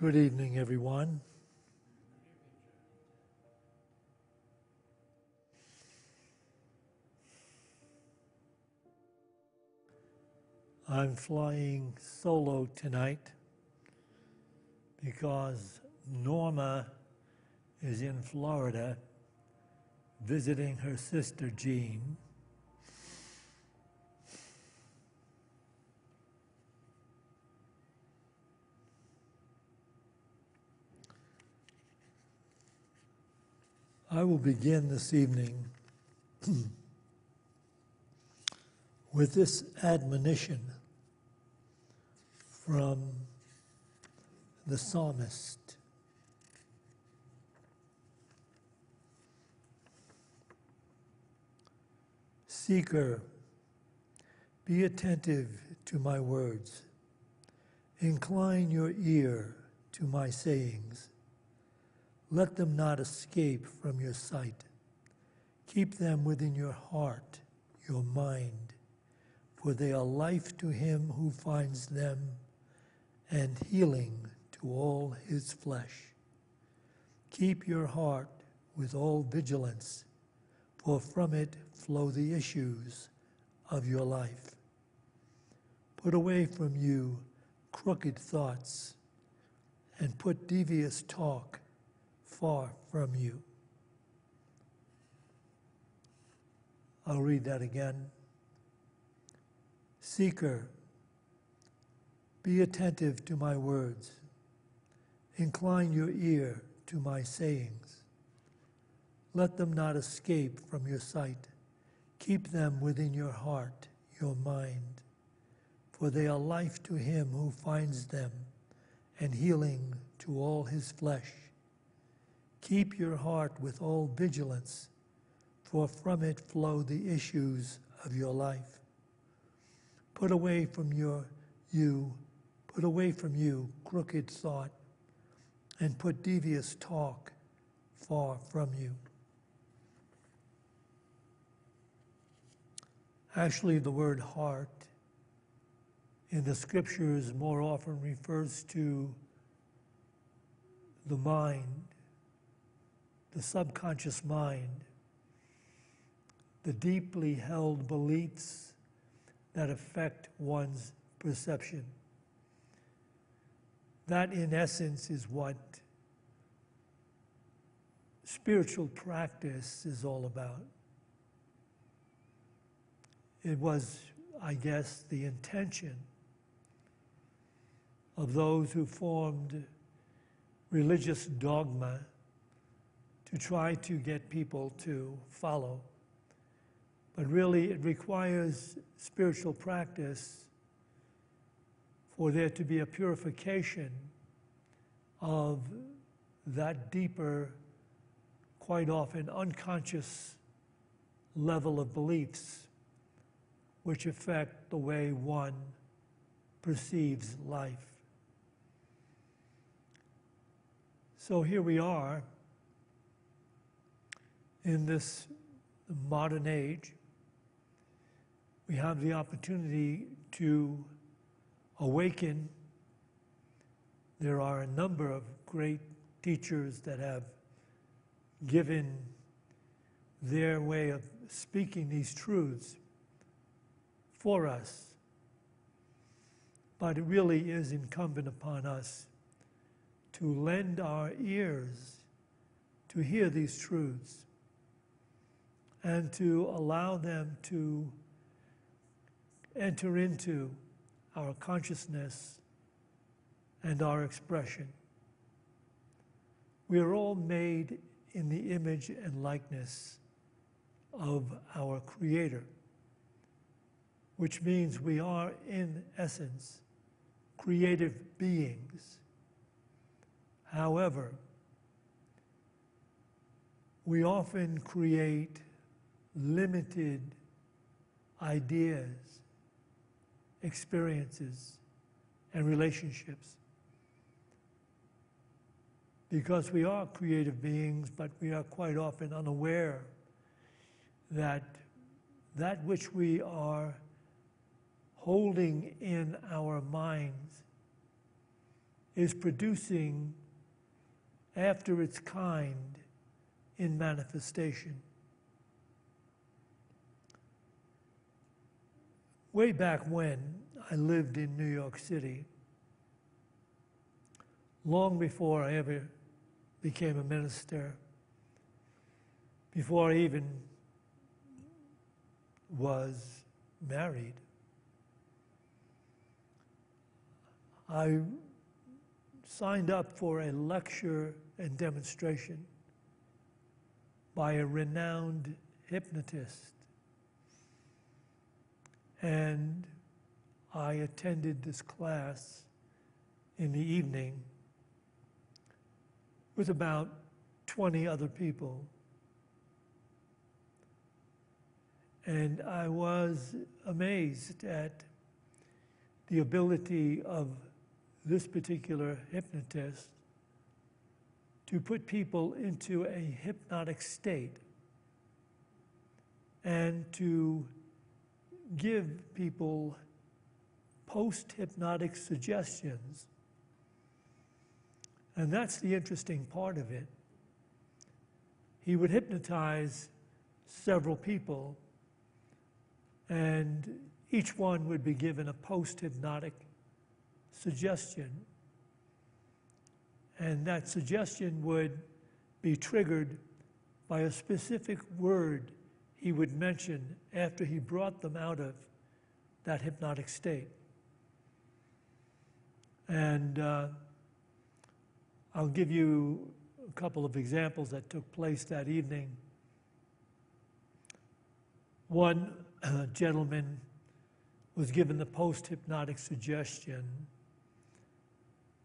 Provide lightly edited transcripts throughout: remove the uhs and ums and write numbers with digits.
Good evening, everyone. I'm flying solo tonight because Norma is in Florida visiting her sister Jean. I will begin this evening with this admonition from the psalmist. Seeker, be attentive to my words. Incline your ear to my sayings. Let them not escape from your sight. Keep them within your heart, your mind, for they are life to him who finds them and healing to all his flesh. Keep your heart with all vigilance, for from it flow the issues of your life. Put away from you crooked thoughts, and put devious talk far from you. I'll read that again. Seeker, be attentive to my words. Incline your ear to my sayings. Let them not escape from your sight. Keep them within your heart, your mind, for they are life to him who finds them and healing to all his flesh. Keep your heart with all vigilance, for from it flow the issues of your life. Put away from you crooked thought, and put devious talk far from you. Actually, the word heart in the scriptures more often refers to the mind, the subconscious mind, the deeply held beliefs that affect one's perception. That, in essence, is what spiritual practice is all about. It was, I guess, the intention of those who formed religious dogma to try to get people to follow. But really, it requires spiritual practice for there to be a purification of that deeper, quite often unconscious level of beliefs which affect the way one perceives life. So here we are in this modern age. We have the opportunity to awaken. There are a number of great teachers that have given their way of speaking these truths for us. But it really is incumbent upon us to lend our ears to hear these truths and to allow them to enter into our consciousness and our expression. We are all made in the image and likeness of our Creator, which means we are, in essence, creative beings. However, we often create limited ideas, experiences, and relationships. Because we are creative beings, but we are quite often unaware that that which we are holding in our minds is producing after its kind in manifestation. Way back when I lived in New York City, long before I ever became a minister, before I even was married, I signed up for a lecture and demonstration by a renowned hypnotist. And I attended this class in the evening with about 20 other people. And I was amazed at the ability of this particular hypnotist to put people into a hypnotic state and to give people post-hypnotic suggestions. And that's the interesting part of it. He would hypnotize several people, and each one would be given a post-hypnotic suggestion. And that suggestion would be triggered by a specific word he would mention after he brought them out of that hypnotic state. And I'll give you a couple of examples that took place that evening. One gentleman was given the post-hypnotic suggestion.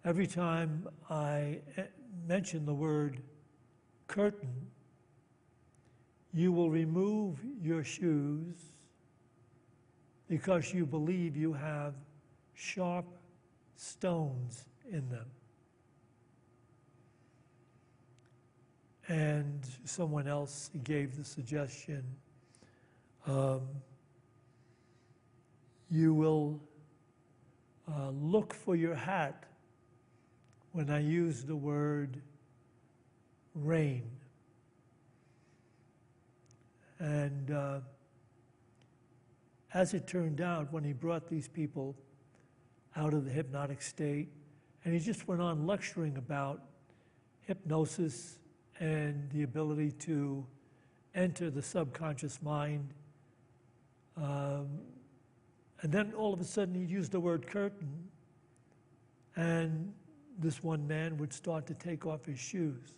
Every time I mention the word curtain, you will remove your shoes because you believe you have sharp stones in them. And someone else gave the suggestion, you will look for your hat when I use the word rain. And as it turned out, when he brought these people out of the hypnotic state, and he just went on lecturing about hypnosis and the ability to enter the subconscious mind. And then all of a sudden he used the word curtain, and this one man would start to take off his shoes.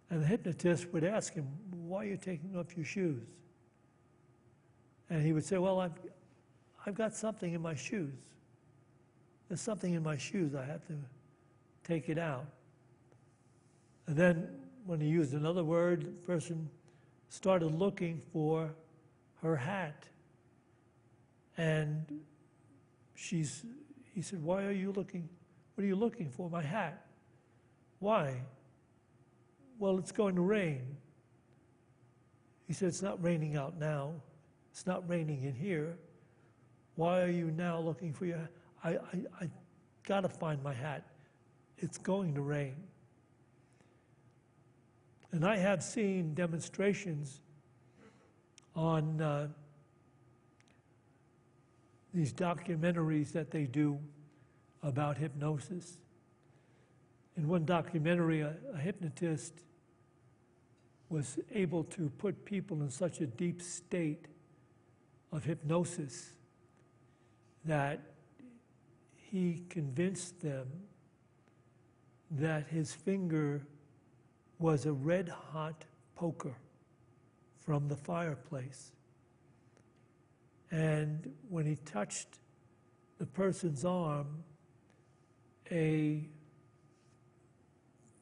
And the hypnotist would ask him, why are you taking off your shoes? And he would say, well, I've got something in my shoes. There's something in my shoes. I have to take it out. And then when he used another word, the person started looking for her hat. And he said, why are you looking? What are you looking for? My hat. Why? Well, it's going to rain. He said, it's not raining out now. It's not raining in here. Why are you now looking for your hat? I got to find my hat. It's going to rain. And I have seen demonstrations on these documentaries that they do about hypnosis. In one documentary, a hypnotist was able to put people in such a deep state of hypnosis that he convinced them that his finger was a red-hot poker from the fireplace. And when he touched the person's arm, a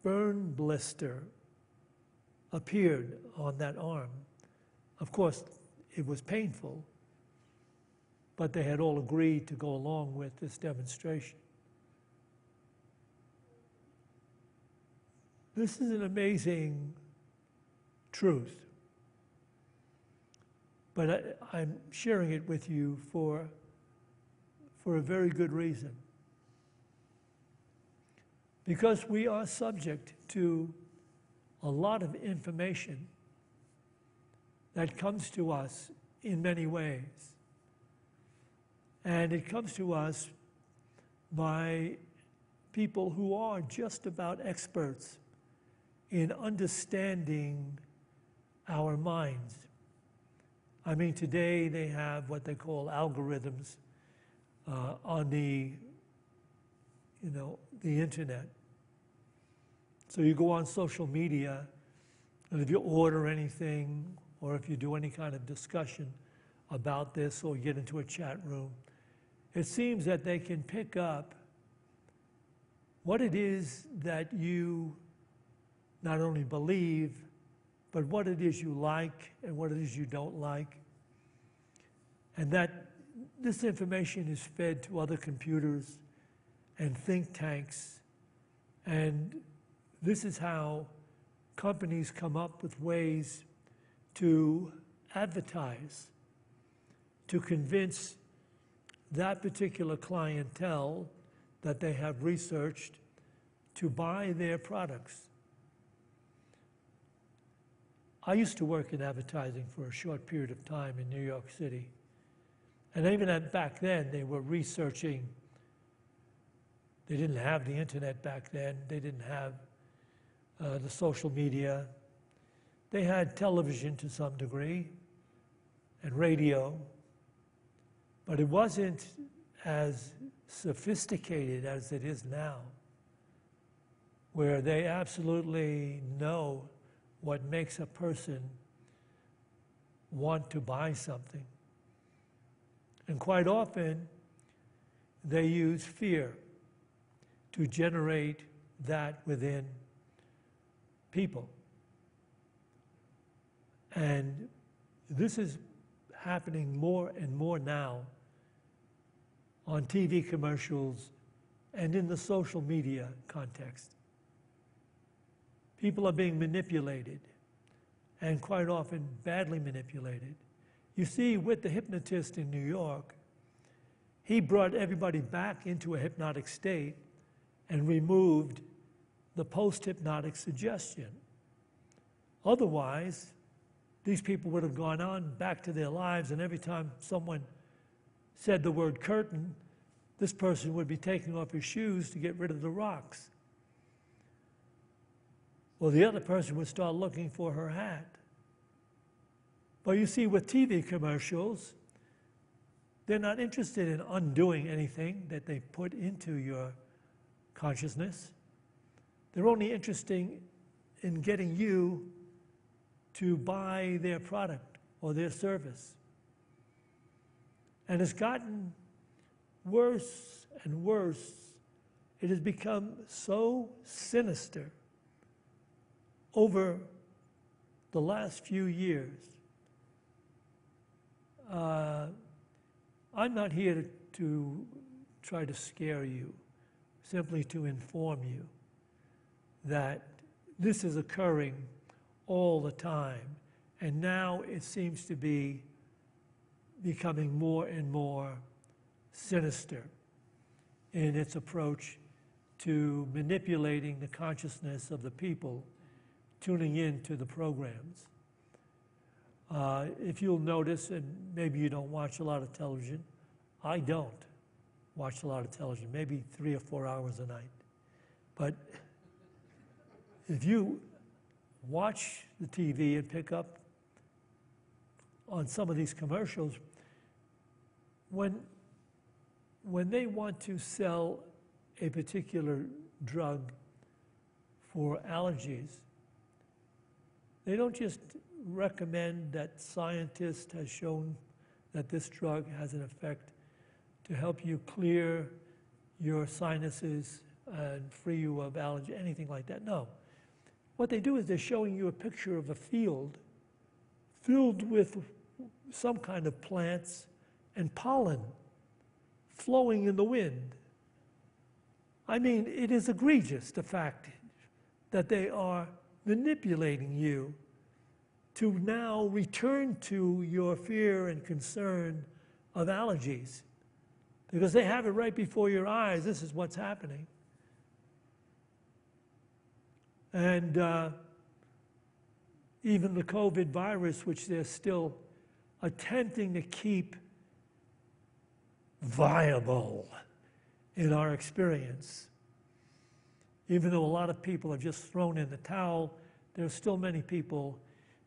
burn blister appeared on that arm. Of course, it was painful, but they had all agreed to go along with this demonstration. This is an amazing truth, but I'm sharing it with you for a very good reason. because we are subject to a lot of information that comes to us in many ways. And it comes to us by people who are just about experts in understanding our minds. I mean, today they have what they call algorithms on the internet. So you go on social media, and if you order anything, or if you do any kind of discussion about this, or get into a chat room, it seems that they can pick up what it is that you not only believe, but what it is you like and what it is you don't like. And that this information is fed to other computers and think tanks. And this is how companies come up with ways to advertise, to convince that particular clientele that they have researched to buy their products. I used to work in advertising for a short period of time in New York City. And even back then, they were researching. They didn't have the internet back then. They didn't have the social media. They had television to some degree and radio, but it wasn't as sophisticated as it is now, where they absolutely know what makes a person want to buy something. And quite often, they use fear to generate that within people. And this is happening more and more now on TV commercials and in the social media context. People are being manipulated, and quite often badly manipulated. You see, with the hypnotist in New York, he brought everybody back into a hypnotic state and removed the post-hypnotic suggestion. Otherwise, these people would have gone on back to their lives, and every time someone said the word curtain, this person would be taking off his shoes to get rid of the rocks. Well, the other person would start looking for her hat. But you see, with TV commercials, they're not interested in undoing anything that they put into your consciousness. They're only interested in getting you to buy their product or their service. And it's gotten worse and worse. It has become so sinister over the last few years. I'm not here to try to scare you, simply to inform you that this is occurring all the time. And now it seems to be becoming more and more sinister in its approach to manipulating the consciousness of the people tuning in to the programs. If you'll notice, and maybe you don't watch a lot of television, I don't watch a lot of television, maybe 3 or 4 hours a night. But if you watch the TV and pick up on some of these commercials, when they want to sell a particular drug for allergies, they don't just recommend that scientists has shown that this drug has an effect to help you clear your sinuses and free you of allergy, anything like that. No. What they do is they're showing you a picture of a field filled with some kind of plants and pollen flowing in the wind. I mean, it is egregious, the fact that they are manipulating you to now return to your fear and concern of allergies. Because they have it right before your eyes. This is what's happening. And even the COVID virus, which they're still attempting to keep viable in our experience. Even though a lot of people have just thrown in the towel, there's still many people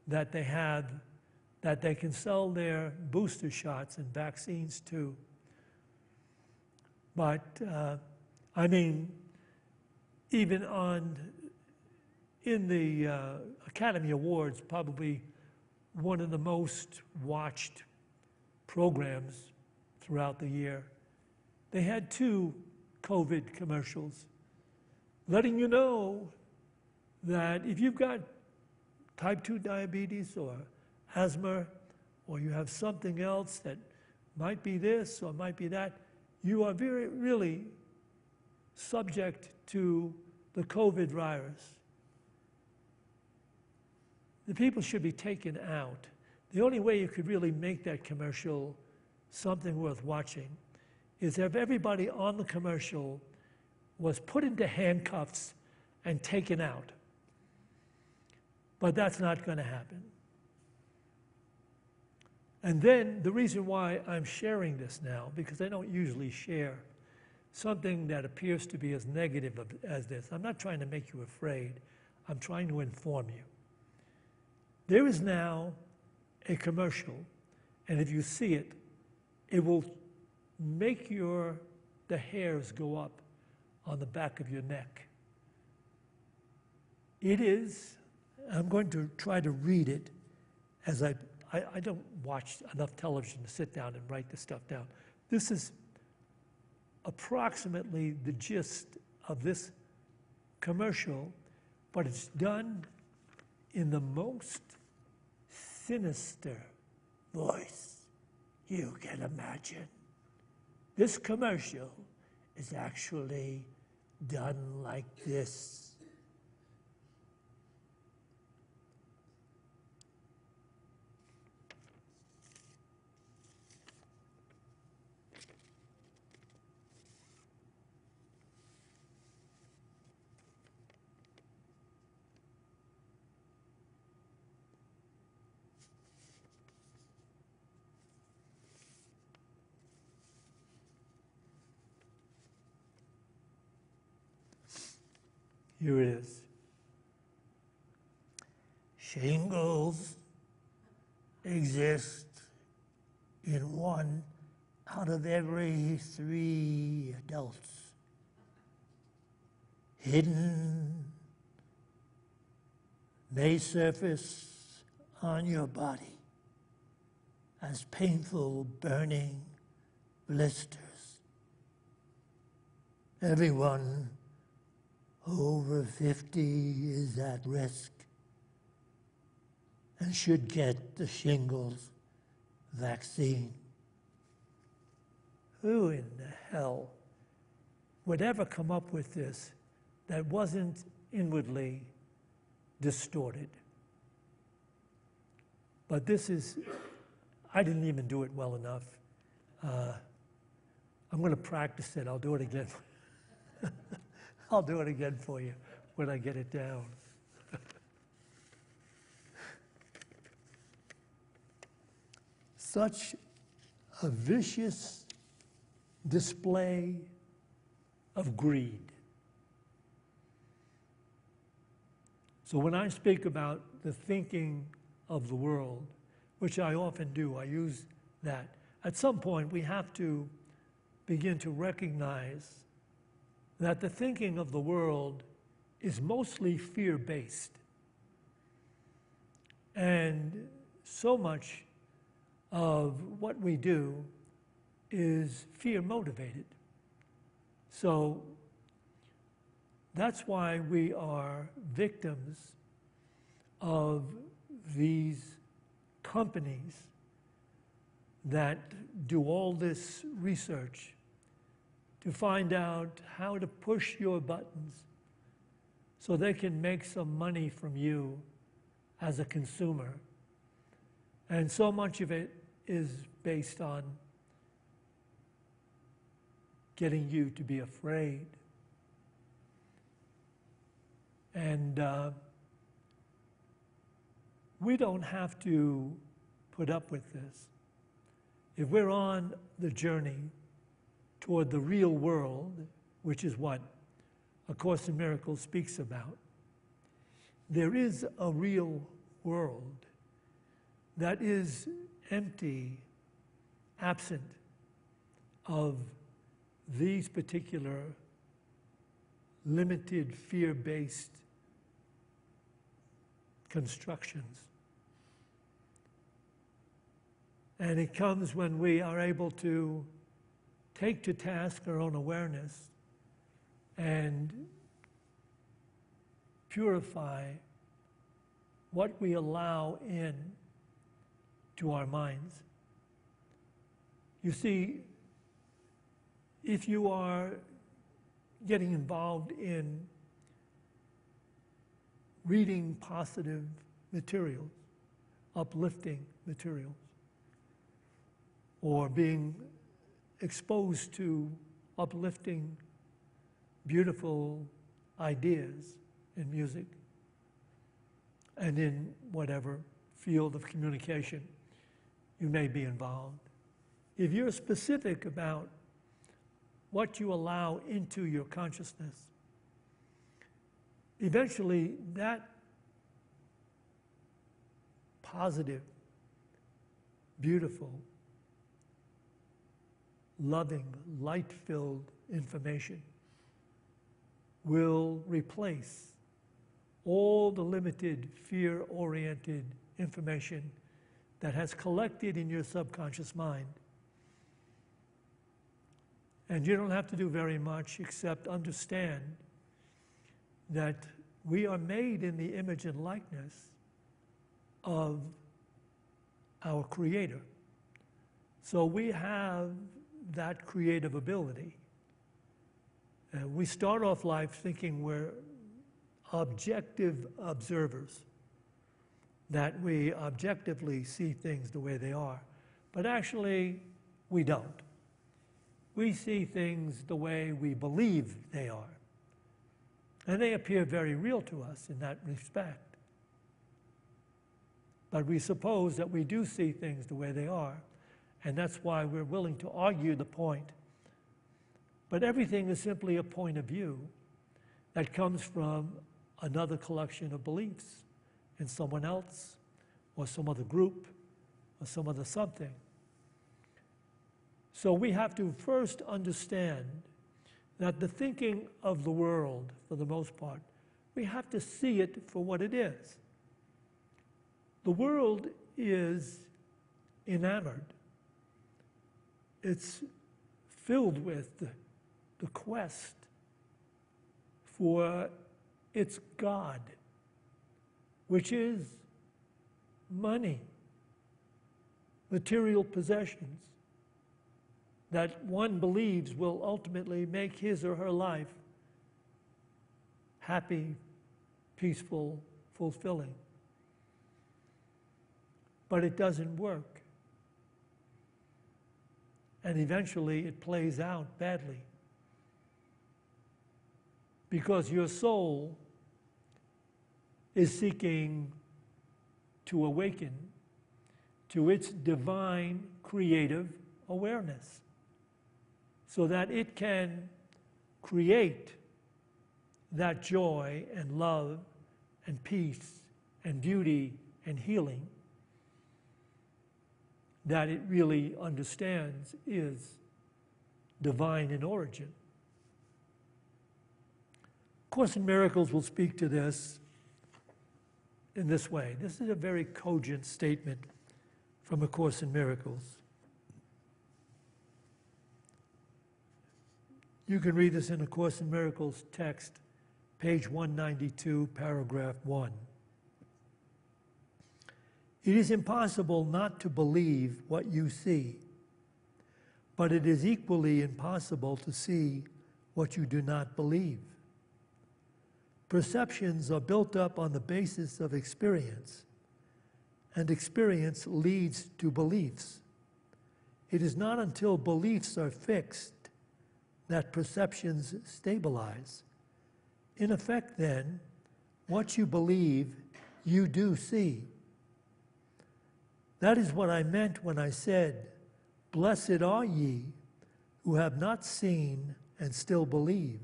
that they can sell their booster shots and vaccines to. But, I mean, even in the Academy Awards, probably one of the most watched programs throughout the year, they had 2 COVID commercials letting you know that if you've got type 2 diabetes or asthma, or you have something else that might be this or might be that, you are really subject to the COVID virus. The people should be taken out. The only way you could really make that commercial something worth watching is if everybody on the commercial was put into handcuffs and taken out. But that's not going to happen. And then the reason why I'm sharing this now, because I don't usually share something that appears to be as negative as this. I'm not trying to make you afraid. I'm trying to inform you. There is now a commercial, and if you see it, it will make the hairs go up on the back of your neck. It is, I'm going to try to read it as I don't watch enough television to sit down and write this stuff down. This is approximately the gist of this commercial, but it's done in the most sinister voice you can imagine. This commercial is actually done like this. Here it is. Shingles exist in 1 out of every 3 adults. Hidden, may surface on your body as painful, burning blisters. Everyone over 50 is at risk and should get the shingles vaccine. Who in the hell would ever come up with this that wasn't inwardly distorted? But this is, I didn't even do it well enough. I'm going to practice it. I'll do it again. I'll do it again for you when I get it down. Such a vicious display of greed. So when I speak about the thinking of the world, which I often do, I use that. At some point, we have to begin to recognize that the thinking of the world is mostly fear-based. And so much of what we do is fear-motivated. So that's why we are victims of these companies that do all this research to find out how to push your buttons so they can make some money from you as a consumer. And so much of it is based on getting you to be afraid. And we don't have to put up with this. If we're on the journey toward the real world, which is what A Course in Miracles speaks about, there is a real world that is empty, absent of these particular limited, fear-based constructions. And it comes when we are able to take to task our own awareness and purify what we allow in to our minds. You see, if you are getting involved in reading positive materials, uplifting materials, or being exposed to uplifting, beautiful ideas in music and in whatever field of communication you may be involved. If you're specific about what you allow into your consciousness, eventually that positive, beautiful, loving, light-filled information will replace all the limited, fear-oriented information that has collected in your subconscious mind. And you don't have to do very much except understand that we are made in the image and likeness of our Creator. So we have that creative ability. We start off life thinking we're objective observers, that we objectively see things the way they are. But actually, we don't. We see things the way we believe they are. And they appear very real to us in that respect. But we suppose that we do see things the way they are, and that's why we're willing to argue the point. But everything is simply a point of view that comes from another collection of beliefs in someone else, or some other group, or some other something. So we have to first understand that the thinking of the world, for the most part, we have to see it for what it is. The world is enamored. It's filled with the quest for its God, which is money, material possessions that one believes will ultimately make his or her life happy, peaceful, fulfilling. But it doesn't work. And eventually it plays out badly. Because your soul is seeking to awaken to its divine creative awareness, so that it can create that joy and love and peace and beauty and healing that it really understands is divine in origin. Course in Miracles will speak to this in this way. This is a very cogent statement from A Course in Miracles. You can read this in A Course in Miracles text, page 192, paragraph 1. It is impossible not to believe what you see, but it is equally impossible to see what you do not believe. Perceptions are built up on the basis of experience, and experience leads to beliefs. It is not until beliefs are fixed that perceptions stabilize. In effect, then, what you believe, you do see. That is what I meant when I said, blessed are ye who have not seen and still believe.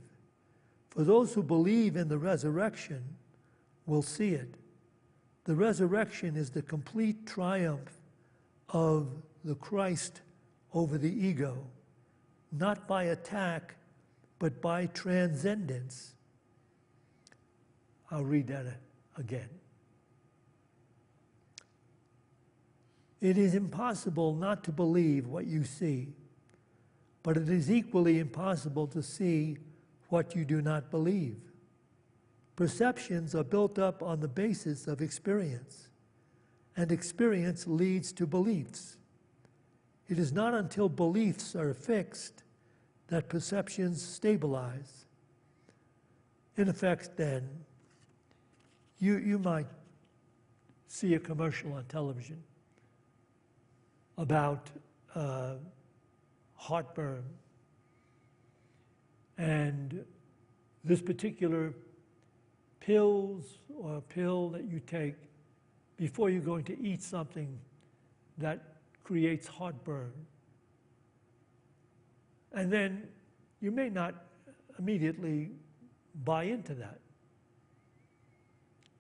For those who believe in the resurrection will see it. The resurrection is the complete triumph of the Christ over the ego, not by attack, but by transcendence. I'll read that again. It is impossible not to believe what you see, but it is equally impossible to see what you do not believe. Perceptions are built up on the basis of experience, and experience leads to beliefs. It is not until beliefs are fixed that perceptions stabilize. In effect, then, you might see a commercial on television about heartburn, and this particular pills or pill that you take before you're going to eat something that creates heartburn. And then you may not immediately buy into that.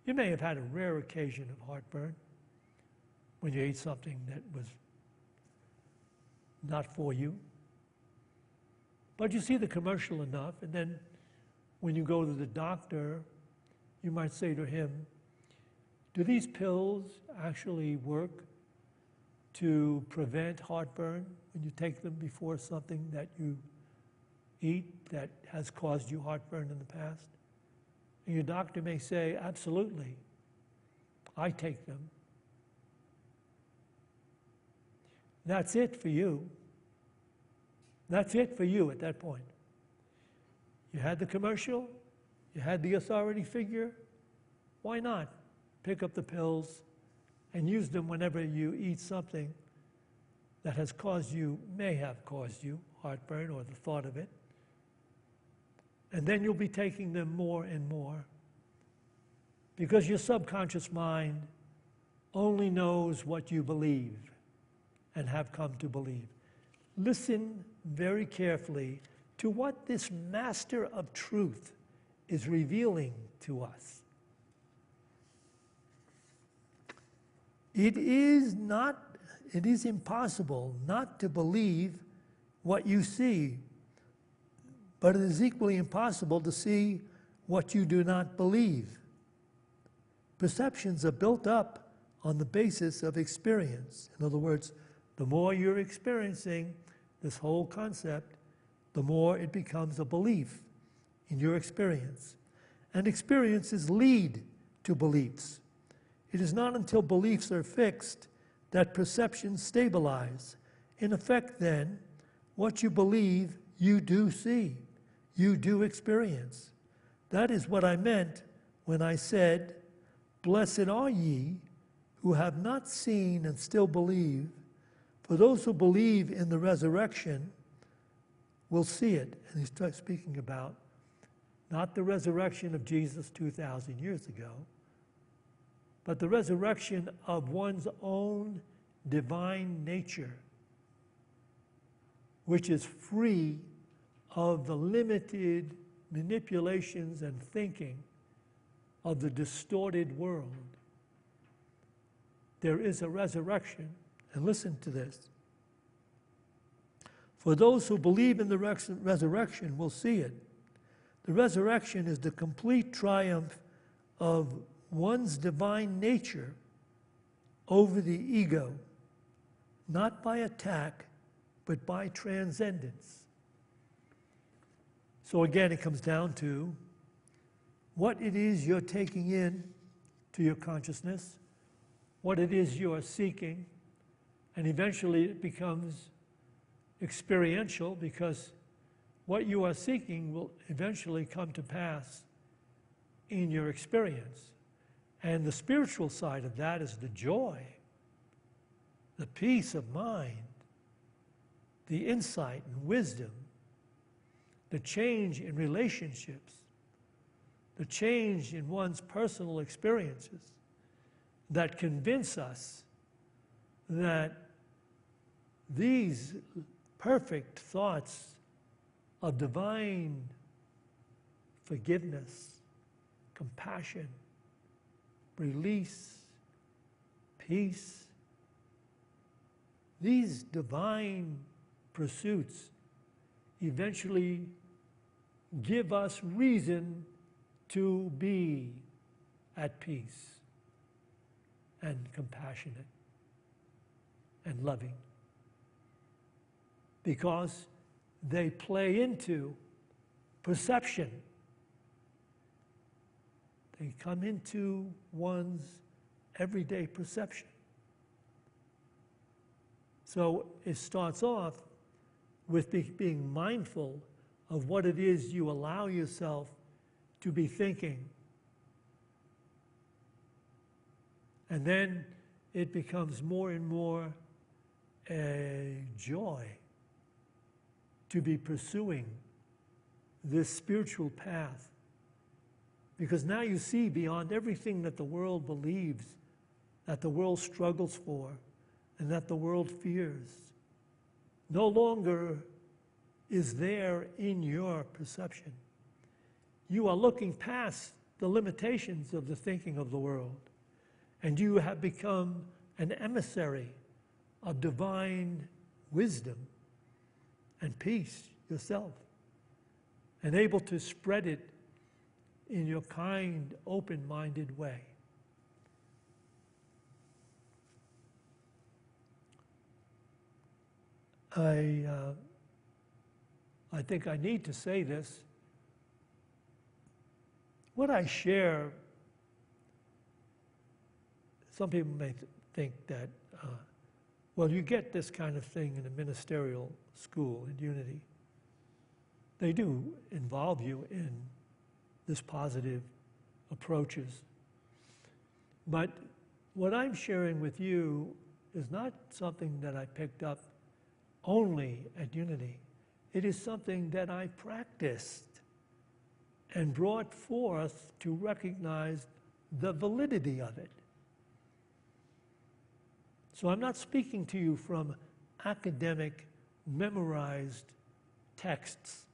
You may have had a rare occasion of heartburn when you ate something that was not for you. But you see the commercial enough, and then when you go to the doctor, you might say to him, do these pills actually work to prevent heartburn when you take them before something that you eat that has caused you heartburn in the past? And your doctor may say, absolutely, I take them. That's it for you. That's it for you at that point. You had the commercial, you had the authority figure. Why not pick up the pills and use them whenever you eat something that has caused you, may have caused you heartburn or the thought of it. And then you'll be taking them more and more because your subconscious mind only knows what you believe and have come to believe. Listen very carefully to what this master of truth is revealing to us. It is impossible not to believe what you see, but it is equally impossible to see what you do not believe. Perceptions are built up on the basis of experience. In other words, the more you're experiencing this whole concept, the more it becomes a belief in your experience. And experiences lead to beliefs. It is not until beliefs are fixed that perceptions stabilize. In effect, then, what you believe, you do see. You do experience. That is what I meant when I said, blessed are ye who have not seen and still believe, for those who believe in the resurrection will see it. And he's speaking about not the resurrection of Jesus 2,000 years ago, but the resurrection of one's own divine nature, which is free of the limited manipulations and thinking of the distorted world. There is a resurrection, and listen to this. For those who believe in the resurrection will see it. The resurrection is the complete triumph of one's divine nature over the ego, not by attack, but by transcendence. So again, it comes down to what it is you're taking in to your consciousness, what it is you are seeking, and eventually it becomes experiential because what you are seeking will eventually come to pass in your experience. And the spiritual side of that is the joy, the peace of mind, the insight and wisdom, the change in relationships, the change in one's personal experiences that convince us that these perfect thoughts of divine forgiveness, compassion, release, peace, these divine pursuits eventually give us reason to be at peace and compassionate and loving, because they play into perception. They come into one's everyday perception. So it starts off with being mindful of what it is you allow yourself to be thinking. And then it becomes more and more a joy to be pursuing this spiritual path. Because now you see beyond everything that the world believes, that the world struggles for, and that the world fears. No longer is there in your perception. You are looking past the limitations of the thinking of the world, and you have become an emissary of divine wisdom and peace yourself, and able to spread it in your kind, open-minded way. I think I need to say this. What I share, some people may think that, well, you get this kind of thing in a ministerial school in Unity. They do involve you in this positive approaches. But what I'm sharing with you is not something that I picked up only at Unity. It is something that I practiced and brought forth to recognize the validity of it. So I'm not speaking to you from academic, memorized texts.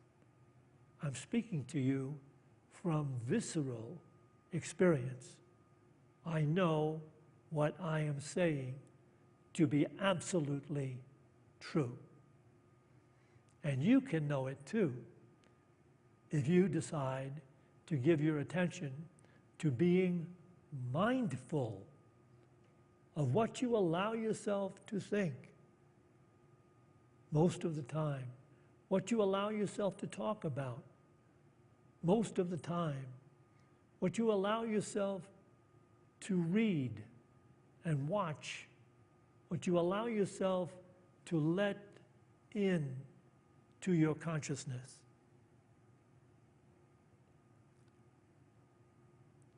I'm speaking to you from visceral experience. I know what I am saying to be absolutely true. And you can know it too, if you decide to give your attention to being mindful of what you allow yourself to think most of the time, what you allow yourself to talk about most of the time, what you allow yourself to read and watch, what you allow yourself to let in to your consciousness.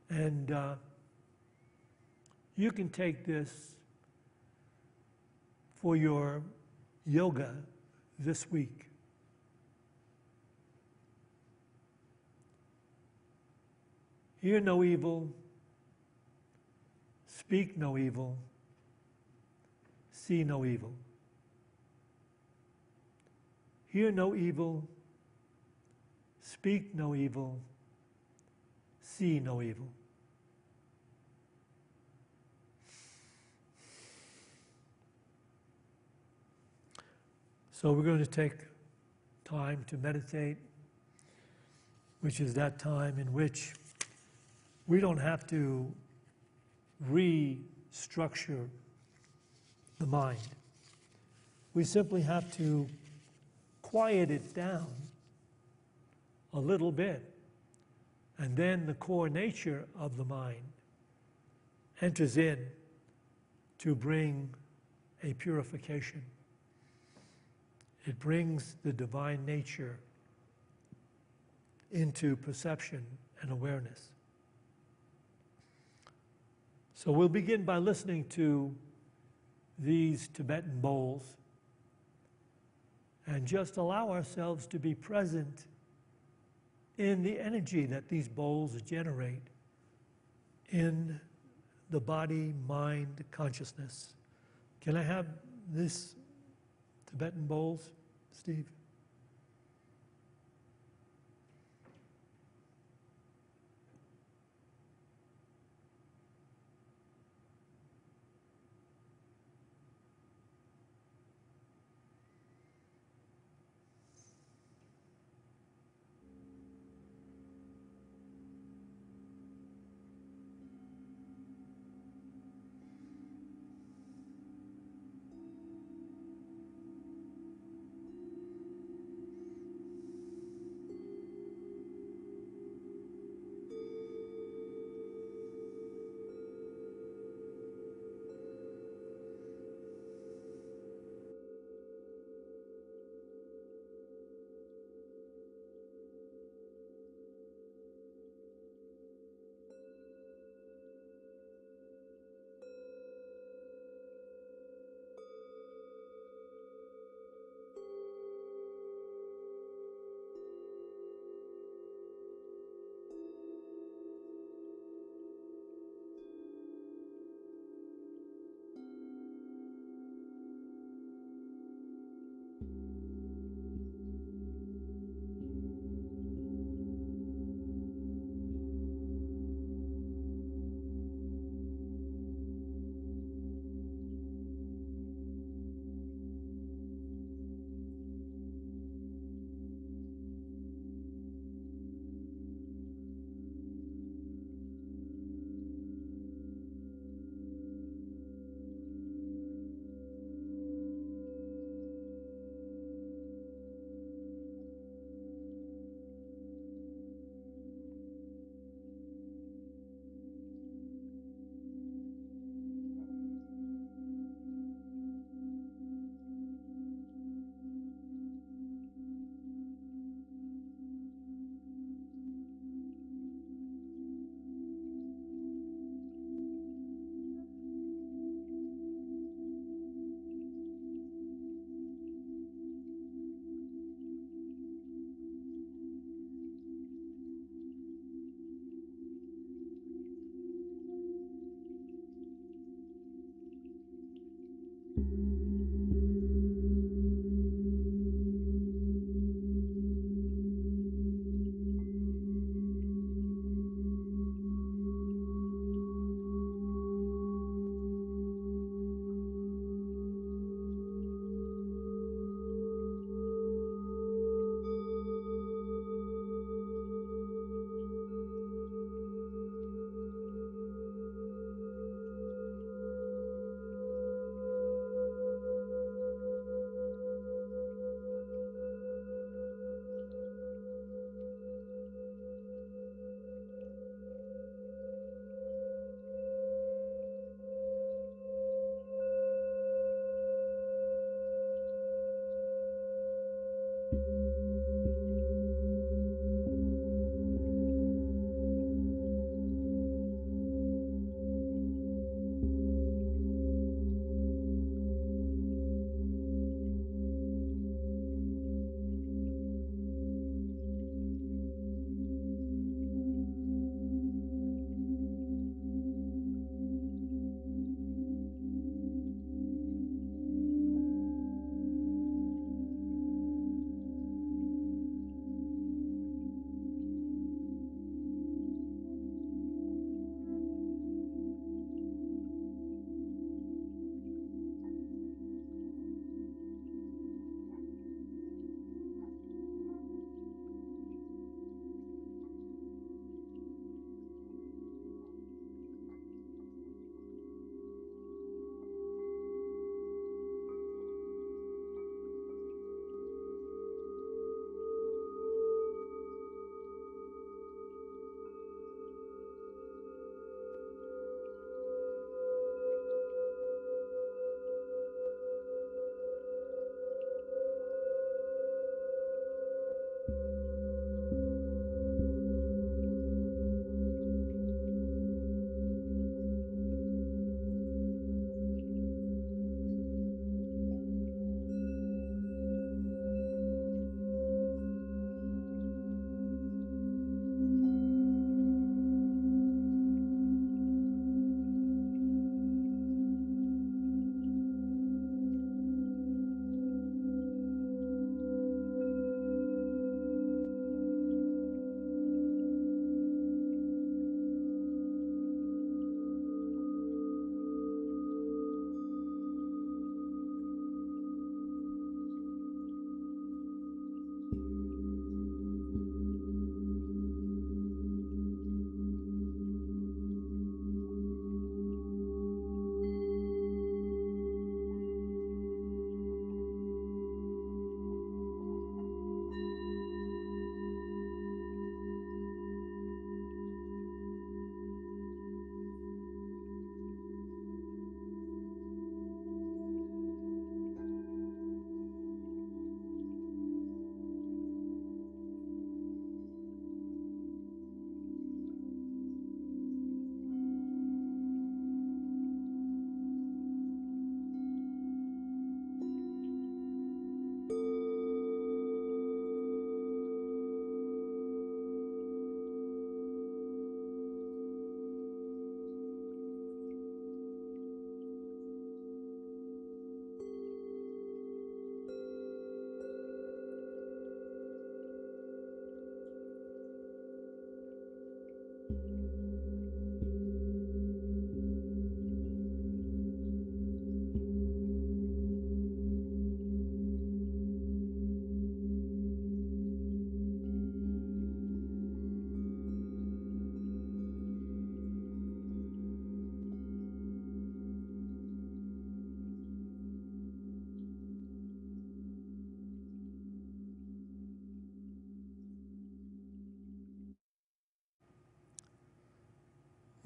And you can take this for your yoga this week. Hear no evil, speak no evil, see no evil. Hear no evil, speak no evil, see no evil. So we're going to take time to meditate, which is that time in which we don't have to restructure the mind. We simply have to quiet it down a little bit, and then the core nature of the mind enters in to bring a purification. It brings the divine nature into perception and awareness. So we'll begin by listening to these Tibetan bowls and just allow ourselves to be present in the energy that these bowls generate in the body, mind, consciousness. Can I have this Tibetan bowls, Steve?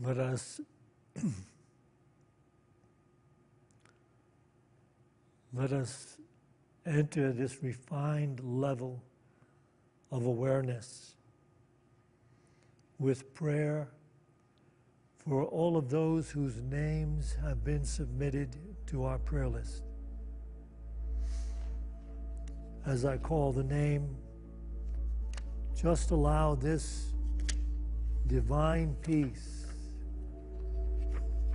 Let us let us enter this refined level of awareness with prayer for all of those whose names have been submitted to our prayer list. As I call the name, just allow this divine peace.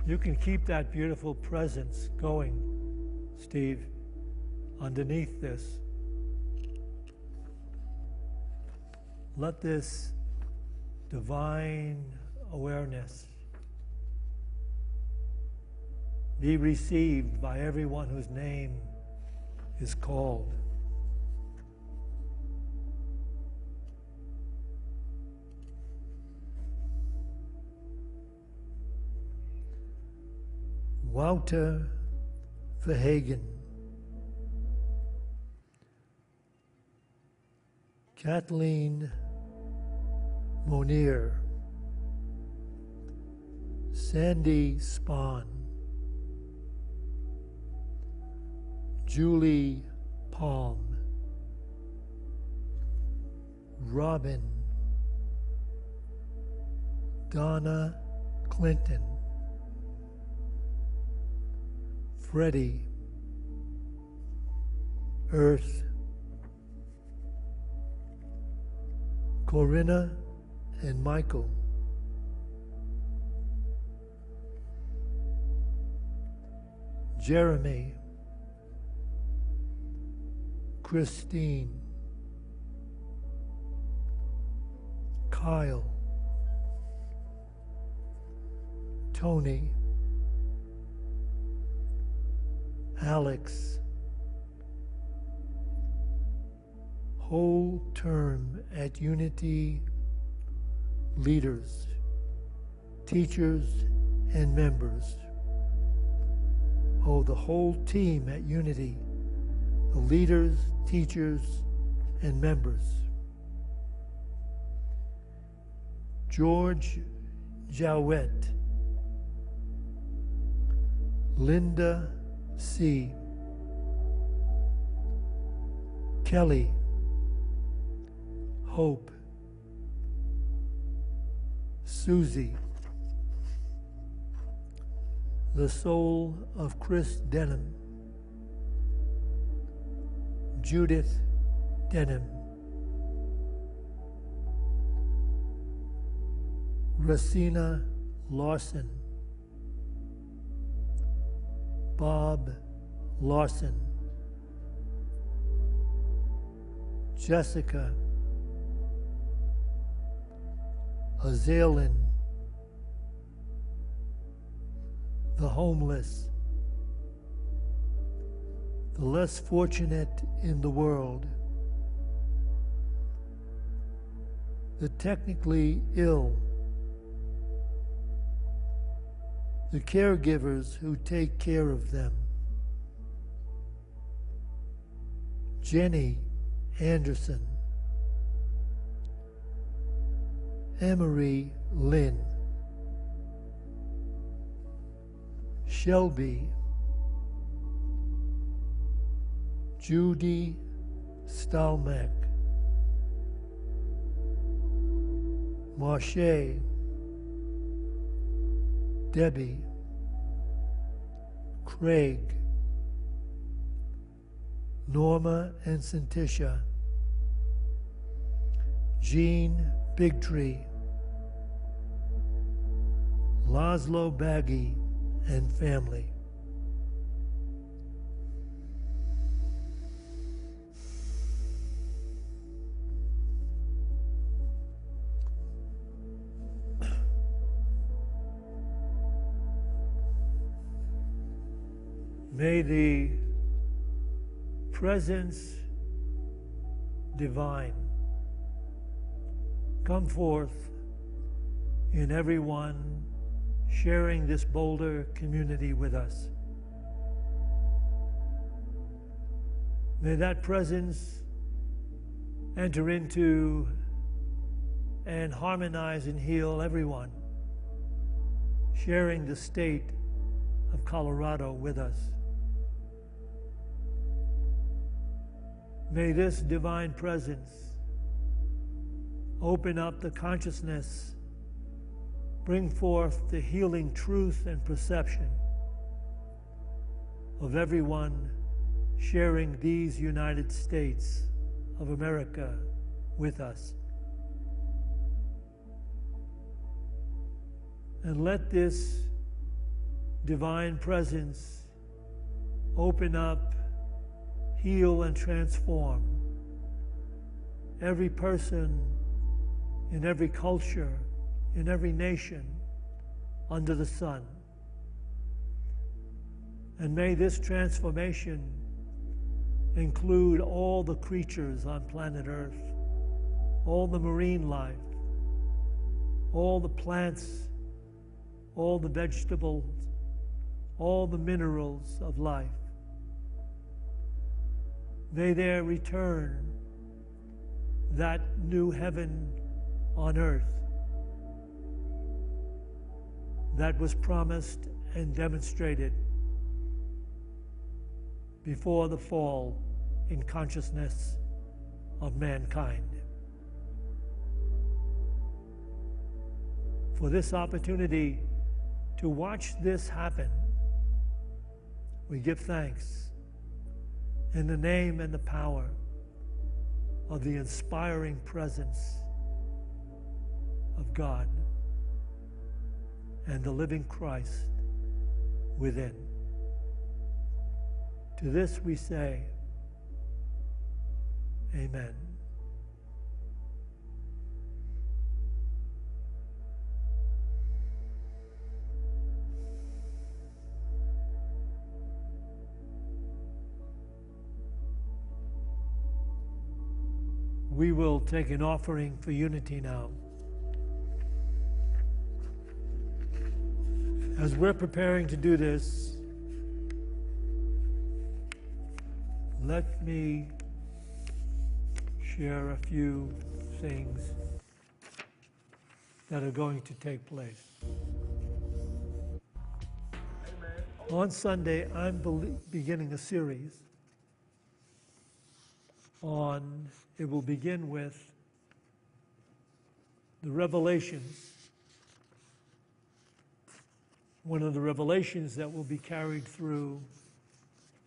You can keep that beautiful presence going, Steve, underneath this. Let this divine awareness be received by everyone whose name is called. Wouter Verhagen, Kathleen Monier, Sandy Spahn, Julie Palm, Robin, Donna Clinton, Freddie, Earth, Corinna and Michael, Jeremy, Christine, Kyle, Tony, Alex, whole term at Unity leaders, teachers, and members. Oh, the whole team at Unity, the leaders, teachers, and members. George Jowett, Linda C., Kelly, Hope, Susie, the soul of Chris Denham, Judith Denham, Racina Lawson, Bob Lawson, Jessica, Azalin, the homeless, the less fortunate in the world, the technically ill, the caregivers who take care of them, Jenny Anderson, Emery Lynn, Shelby, Judy Stalmack, Marche, Debbie, Craig, Norma and Cintisha, Jean Bigtree, Laszlo Baggy and family. May the presence divine come forth in everyone sharing this Boulder community with us. May that presence enter into and harmonize and heal everyone sharing the state of Colorado with us. May this divine presence open up the consciousness, bring forth the healing truth and perception of everyone sharing these United States of America with us. And let this divine presence open up, heal, and transform every person in every culture, in every nation under the sun. And may this transformation include all the creatures on planet Earth, all the marine life, all the plants, all the vegetables, all the minerals of life. May there return that new heaven on earth that was promised and demonstrated before the fall in consciousness of mankind. For this opportunity to watch this happen, we give thanks in the name and the power of the inspiring presence of God and the living Christ within. To this we say, Amen. We will take an offering for unity now. As we're preparing to do this, let me share a few things that are going to take place. On Sunday, I'm beginning a series on, it will begin with the revelations. One of the revelations that will be carried through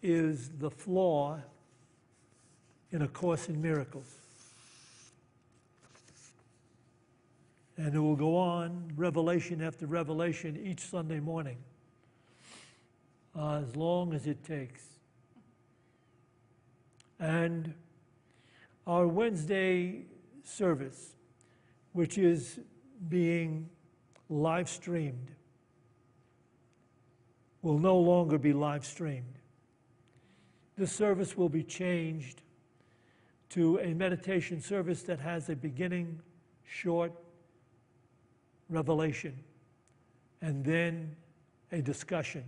is the flaw in A Course in Miracles. And it will go on, revelation after revelation, each Sunday morning, as long as it takes. And our Wednesday service, which is being live streamed, will no longer be live streamed. This service will be changed to a meditation service that has a beginning, short revelation, and then a discussion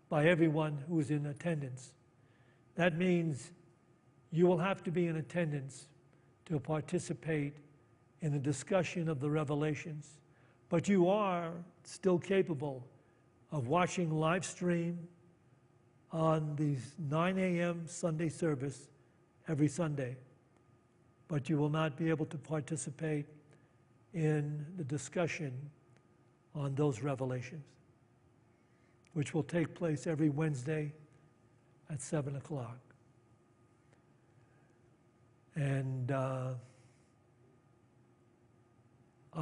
by everyone who is in attendance. That means you will have to be in attendance to participate in the discussion of the revelations, but you are still capable of watching live stream on the 9 a.m. Sunday service every Sunday, but you will not be able to participate in the discussion on those revelations, which will take place every Wednesday at 7 o'clock. And I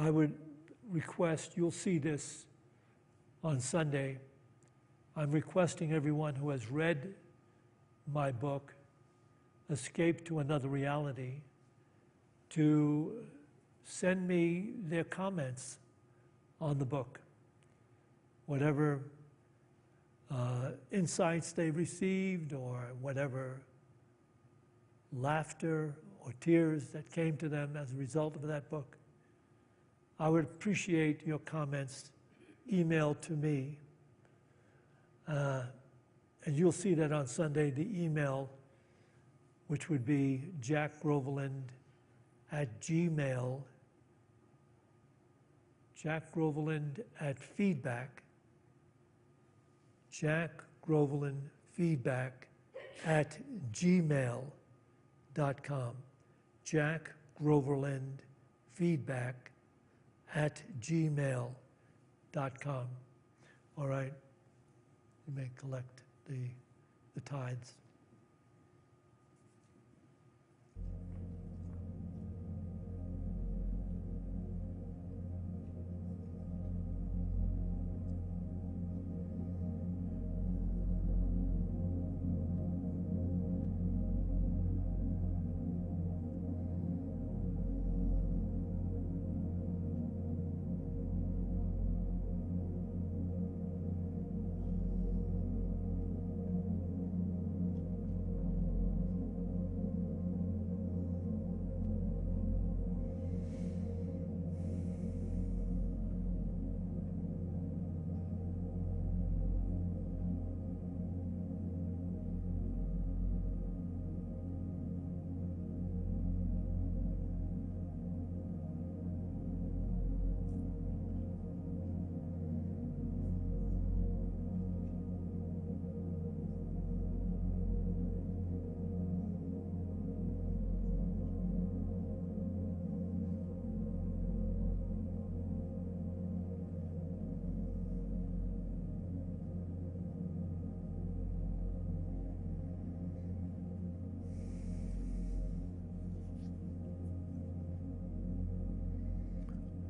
would request, you'll see this on Sunday, I'm requesting everyone who has read my book, Escape to Another Reality, to send me their comments on the book. Whatever insights they received, or whatever laughter or tears that came to them as a result of that book. I would appreciate your comments emailed to me. And you'll see that on Sunday, the email, which would be jackgroveland@gmail.com. Jack Groveland at feedback, Jack Groveland feedback at gmail.com. Jack Groveland feedback at gmail.com. All right, you may collect the tithes.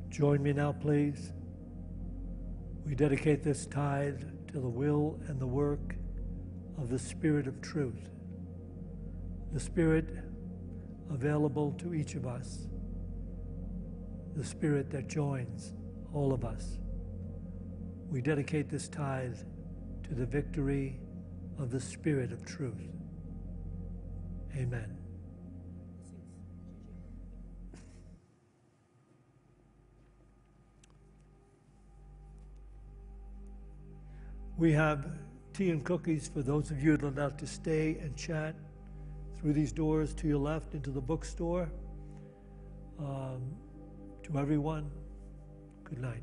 Join me now, please. We dedicate this tithe to the will and the work of the Spirit of truth, the Spirit available to each of us, the Spirit that joins all of us. We dedicate this tithe to the victory of the Spirit of truth. Amen. We have tea and cookies for those of you that would like to stay and chat through these doors to your left into the bookstore. To everyone, good night.